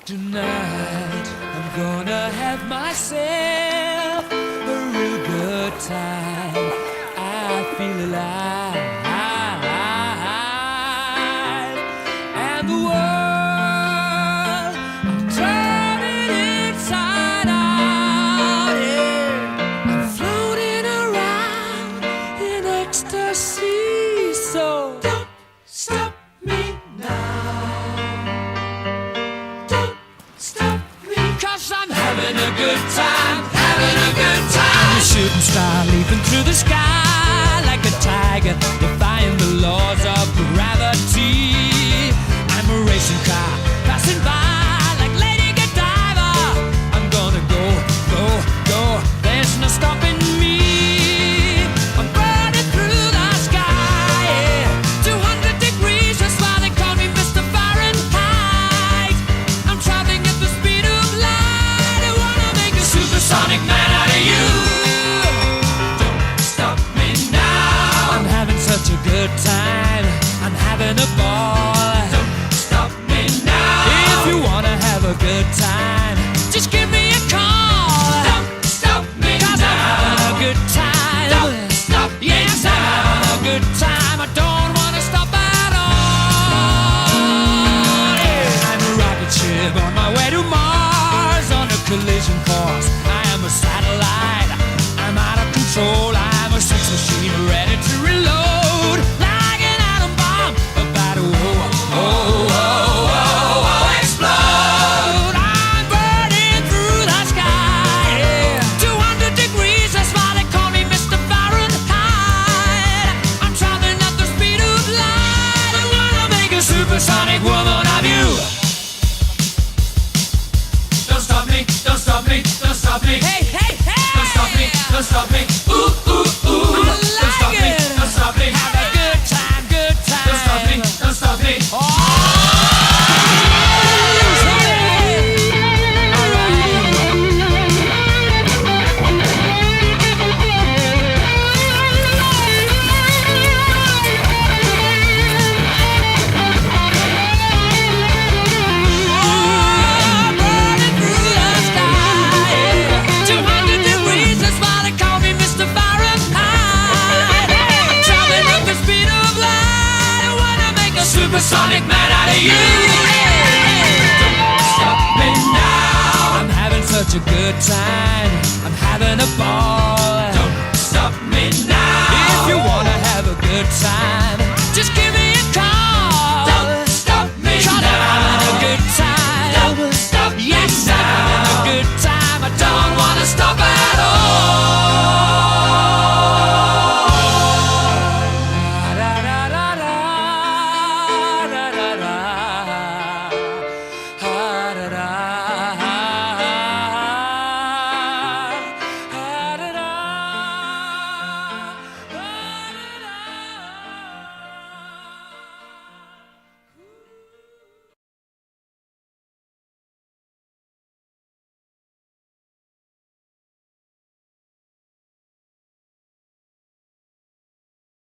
Tonight I'm gonna have myself a real good time. I feel alive, and the world I'm turning inside out. Yeah, I'm floating around in ecstasy. So don't stop me now. I'm having a good time, having a good time. I'm a shooting star leaping through the sky like a tiger, defying the laws of gravity. I'm a racing car passing by like Lady Godiva. I'm gonna go, go, go. There's no stopping me. I'm burning through the sky, yeah. 200 degrees, that's why they call me Mr. Fahrenheit. I'm traveling at the speed of light. Supersonic man out of you. Don't stop me now. I'm having such a good time. I'm having a ball. Don't stop me now. If you wanna have a good time, just give me a call. Don't stop me now. 'Cause I'm having a good time. Don't stop me now. Yes, I'm having a good time. I don't wanna stop at all. Yeah. I'm a rocket ship on my way to Mars on a collision course. A satellite, I'm out of control. I'm a sex machine ready to reload, like an atom bomb about to explode. I'm burning through the sky, yeah. 200 degrees, that's why they call me Mr. Fahrenheit. I'm traveling at the speed of light. I'm gonna make a supersonic woman of you. Don't stop me, don't stop me, don't stop me. Hey, hey, hey! Don't stop me, don't stop me. Ooh, ooh, ooh. Don't stop me, don't stop me.